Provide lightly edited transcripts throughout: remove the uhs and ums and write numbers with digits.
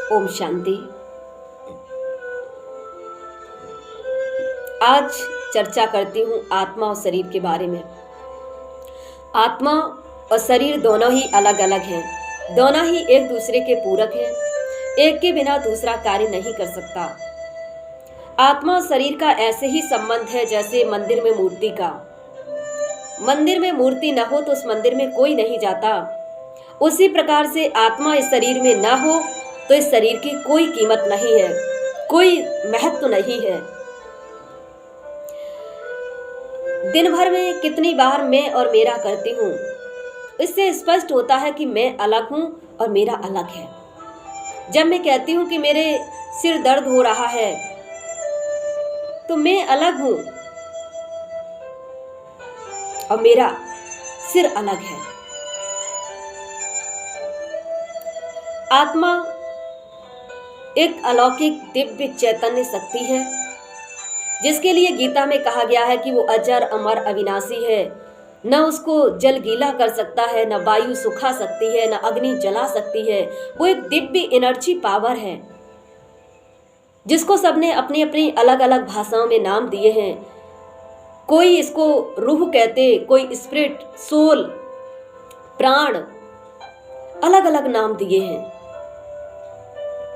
ओम शांति। आज चर्चा करती हूँ आत्मा और शरीर के बारे में। आत्मा और शरीर दोनों ही अलग अलग हैं, दोनों ही एक दूसरे के पूरक हैं। एक के बिना दूसरा कार्य नहीं कर सकता। आत्मा और शरीर का ऐसे ही संबंध है जैसे मंदिर में मूर्ति का। मंदिर में मूर्ति न हो तो उस मंदिर में कोई नहीं जाता। उसी प्रकार से आत्मा इस शरीर में न हो तो इस शरीर की कोई कीमत नहीं है, कोई महत्व नहीं है। दिन भर में कितनी बार मैं और मेरा करती हूँ, इससे स्पष्ट होता है कि मैं अलग हूँ और मेरा अलग है। जब मैं कहती हूँ कि मेरे सिर दर्द हो रहा है तो मैं अलग हूँ और मेरा सिर अलग है। आत्मा एक अलौकिक दिव्य चैतन्य शक्ति है, जिसके लिए गीता में कहा गया है कि वो अजर अमर अविनाशी है। न उसको जल गीला कर सकता है, न वायु सुखा सकती है, न अग्नि जला सकती है। वो एक दिव्य एनर्जी पावर है, जिसको सबने अपनी अपनी अलग अलग भाषाओं में नाम दिए हैं। कोई इसको रूह कहते, कोई स्पिरिट, सोल, प्राण, अलग अलग नाम दिए हैं।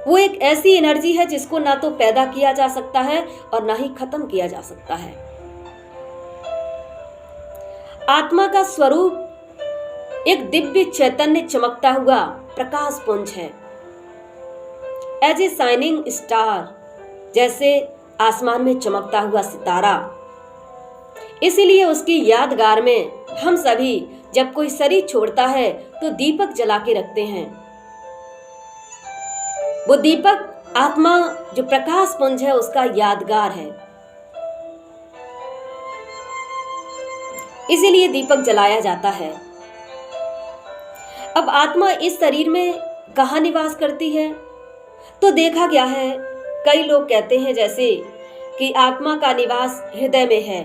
वो एक ऐसी एनर्जी है जिसको ना तो पैदा किया जा सकता है और ना ही खत्म किया जा सकता है। आत्मा का स्वरूप एक दिव्य चैतन्य चमकता हुआ प्रकाश पुंज है, एज ए शाइनिंग स्टार, जैसे आसमान में चमकता हुआ सितारा। इसीलिए उसकी यादगार में हम सभी जब कोई शरीर छोड़ता है तो दीपक जला के रखते हैं। वो दीपक आत्मा जो प्रकाश पुंज है उसका यादगार है, इसीलिए दीपक जलाया जाता है। अब आत्मा इस शरीर में कहाँ निवास करती है? तो देखा गया है, कई लोग कहते हैं जैसे कि आत्मा का निवास हृदय में है।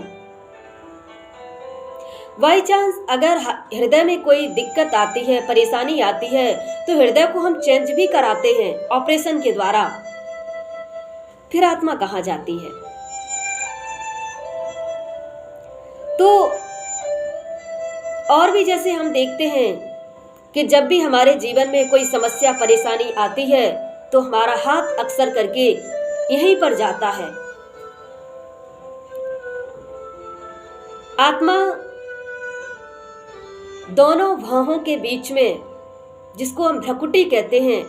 बाई चांस अगर हृदय में कोई दिक्कत आती है, परेशानी आती है, तो हृदय को हम चेंज भी कराते हैं ऑपरेशन के द्वारा। फिर आत्मा कहाँ जाती है? तो और भी जैसे हम देखते हैं कि जब भी हमारे जीवन में कोई समस्या परेशानी आती है तो हमारा हाथ अक्सर करके यहीं पर जाता है। आत्मा दोनों भौहों के बीच में, जिसको हम भ्रकुटी कहते हैं,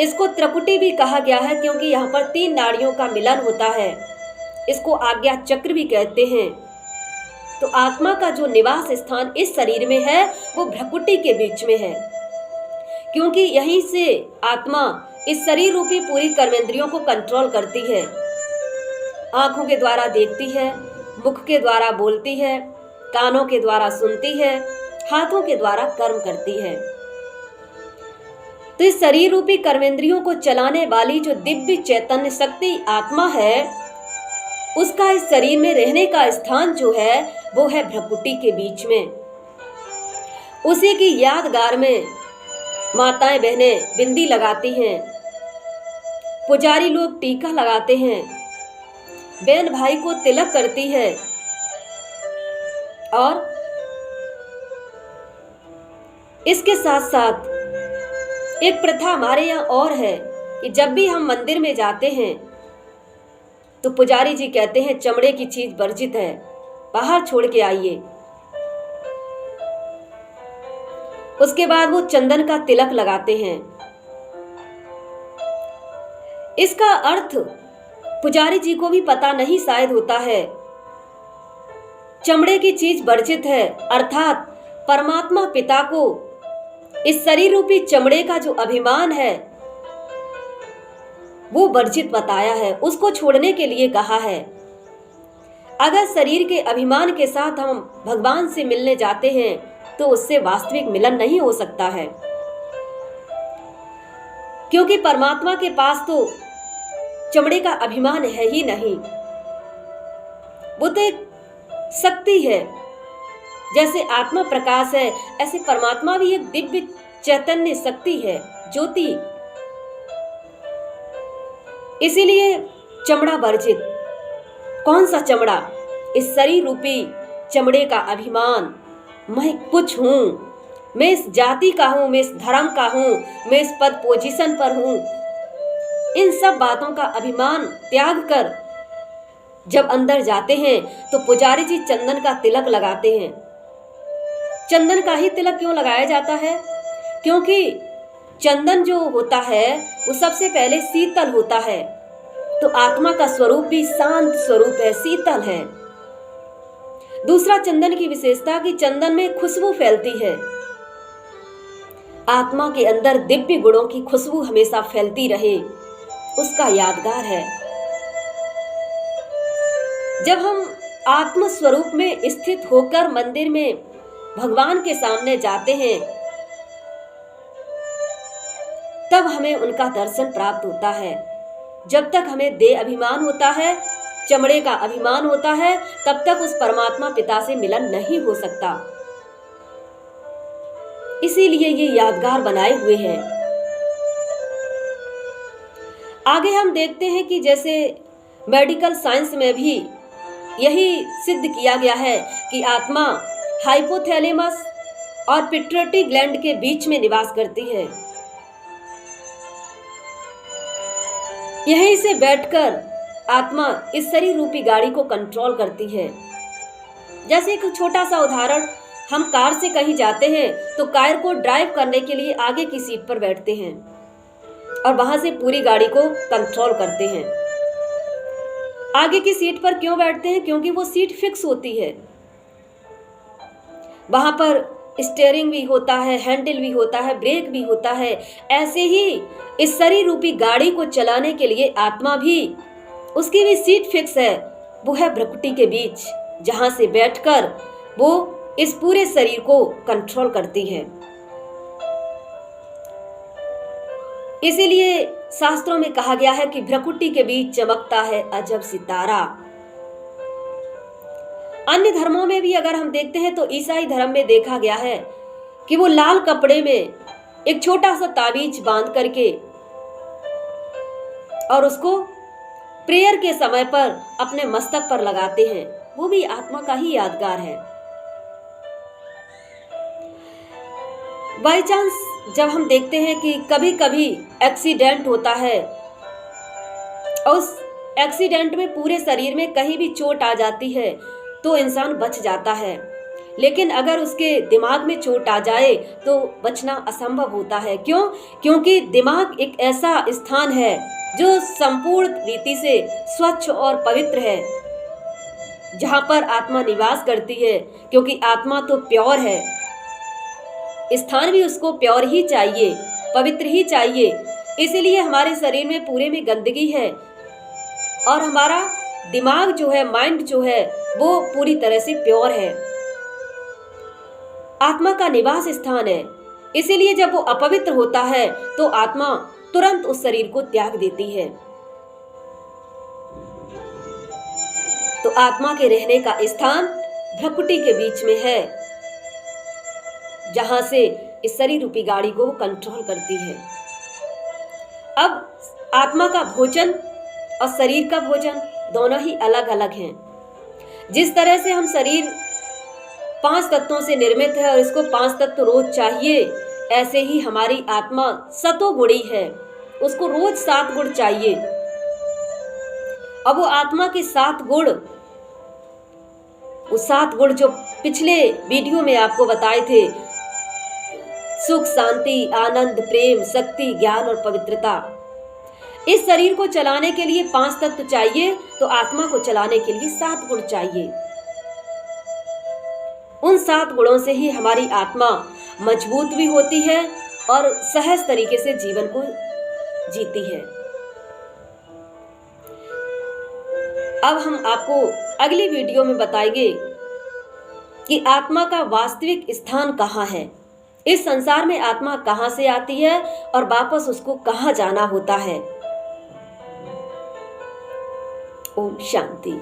इसको त्रिकुटी भी कहा गया है क्योंकि यहाँ पर 3 नाड़ियों का मिलन होता है। इसको आज्ञा चक्र भी कहते हैं। तो आत्मा का जो निवास स्थान इस शरीर में है वो भ्रकुटी के बीच में है, क्योंकि यहीं से आत्मा इस शरीर रूपी पूरी कर्मेंद्रियों को कंट्रोल करती है। आंखों के द्वारा देखती है, मुख के द्वारा बोलती है, कानों के द्वारा सुनती है, हाथों के द्वारा कर्म करती है। तो इस शरीर रूपी कर्मेंद्रियों को चलाने वाली जो दिव्य चैतन्य शक्ति आत्मा है, उसका इस शरीर में रहने का स्थान जो है वो है भ्रकुटी के बीच में। उसी की यादगार में माताएं बहनें बिंदी लगाती हैं, पुजारी लोग टीका लगाते हैं, बहन भाई को तिलक करती है। और इसके साथ साथ एक प्रथा हमारे यहाँ और है कि जब भी हम मंदिर में जाते हैं तो पुजारी जी कहते हैं चमड़े की चीज वर्जित है, बाहर छोड़ के आइए। उसके बाद वो चंदन का तिलक लगाते हैं। इसका अर्थ पुजारी जी को भी पता नहीं शायद होता है। चमड़े की चीज वर्जित है, अर्थात परमात्मा पिता को इस शरीर रूपी चमड़े का जो अभिमान है वो वर्जित बताया है, उसको छोड़ने के लिए कहा है। अगर शरीर के अभिमान के साथ हम भगवान से मिलने जाते हैं तो उससे वास्तविक मिलन नहीं हो सकता है, क्योंकि परमात्मा के पास तो चमड़े का अभिमान है ही नहीं। वो तो एक शक्ति है, जैसे आत्मा प्रकाश है ऐसे परमात्मा भी एक दिव्य चैतन्य शक्ति है। ज्योति। इसीलिए चमड़ा वर्जित। कौन सा चमड़ा? इस शरीर रूपी चमड़े का अभिमान, मैं कुछ हूं, मैं इस जाति का हूं, मैं इस धर्म का हूं, मैं इस पद पोजीशन पर हूं, इन सब बातों का अभिमान त्याग कर जब अंदर जाते हैं तो पुजारी जी चंदन का तिलक लगाते हैं। चंदन का ही तिलक क्यों लगाया जाता है? क्योंकि चंदन जो होता है वो सबसे पहले शीतल होता है, तो आत्मा का स्वरूप भी शांत स्वरूप है, शीतल है। दूसरा, चंदन की विशेषता कि चंदन में खुशबू फैलती है। आत्मा के अंदर दिव्य गुणों की खुशबू हमेशा फैलती रहे, उसका यादगार है। जब हम आत्म स्वरूप में स्थित होकर मंदिर में भगवान के सामने जाते हैं तब हमें उनका दर्शन प्राप्त होता है। जब तक हमें देह अभिमान होता है, चमड़े का अभिमान होता है, तब तक उस परमात्मा पिता से मिलन नहीं हो सकता। इसीलिए ये यादगार बनाए हुए हैं। आगे हम देखते हैं कि जैसे मेडिकल साइंस में भी यही सिद्ध किया गया है कि आत्मा हाइपोथैलेमस और पिट्यूटरी ग्लैंड के बीच में निवास करती है। यहीं से बैठकर आत्मा इस शरीर रूपी गाड़ी को कंट्रोल करती है। जैसे एक छोटा सा उदाहरण, हम कार से कहीं जाते हैं तो कार को ड्राइव करने के लिए आगे की सीट पर बैठते हैं और वहां से पूरी गाड़ी को कंट्रोल करते हैं। आगे की सीट पर क्यों बैठते हैं? क्योंकि वो सीट फिक्स होती है, वहां पर स्टीयरिंग भी होता है, हैंडल भी होता है, ब्रेक भी होता है। ऐसे ही इस शरीर रूपी गाड़ी को चलाने के लिए आत्मा भी, उसकी भी सीट फिक्स है, वो है भ्रकुटी के बीच, जहां से बैठकर वो इस पूरे शरीर को कंट्रोल करती है। इसीलिए शास्त्रों में कहा गया है कि भ्रकुटी के बीच चमकता है अजब सितारा। अन्य धर्मों में भी अगर हम देखते हैं तो ईसाई धर्म में देखा गया है कि वो लाल कपड़े में एक छोटा सा ताबीज बांध करके और उसको प्रेयर के समय पर अपने मस्तक पर लगाते हैं। वो भी आत्मा का ही यादगार है। बाय चांस जब हम देखते हैं कि कभी कभी एक्सीडेंट होता है और उस एक्सीडेंट में पूरे शरीर में कहीं भी चोट आ जाती है तो इंसान बच जाता है, लेकिन अगर उसके दिमाग में चोट आ जाए तो बचना असंभव होता है। क्यों? क्योंकि दिमाग एक ऐसा स्थान है जो संपूर्ण रीति से स्वच्छ और पवित्र है, जहां पर आत्मा निवास करती है। क्योंकि आत्मा तो प्योर है, स्थान भी उसको प्योर ही चाहिए, पवित्र ही चाहिए। इसलिए हमारे शरीर में पूरे में गंदगी है और हमारा दिमाग जो है, माइंड जो है, वो पूरी तरह से प्योर है, आत्मा का निवास स्थान है। इसीलिए जब वो अपवित्र होता है तो आत्मा तुरंत उस शरीर को त्याग देती है। तो आत्मा के रहने का स्थान भ्रकुटी के बीच में है, जहां से इस शरीर रूपी गाड़ी को कंट्रोल करती है। अब आत्मा का भोजन और शरीर का भोजन दोनों ही अलग अलग हैं। जिस तरह से हम शरीर 5 तत्वों से निर्मित है और इसको 5 तत्व रोज चाहिए, ऐसे ही हमारी आत्मा सतोगुणी है, उसको रोज 7 गुण चाहिए। अब वो आत्मा के 7 गुण, वो 7 गुण जो पिछले वीडियो में आपको बताए थे, सुख, शांति, आनंद, प्रेम, शक्ति, ज्ञान और पवित्रता। इस शरीर को चलाने के लिए 5 तत्व चाहिए, तो आत्मा को चलाने के लिए 7 गुण चाहिए। उन 7 गुणों से ही हमारी आत्मा मजबूत भी होती है और सहज तरीके से जीवन को जीती है। अब हम आपको अगली वीडियो में बताएंगे कि आत्मा का वास्तविक स्थान कहाँ है, इस संसार में आत्मा कहाँ से आती है और वापस उसको कहाँ जाना होता है। ओम शांति।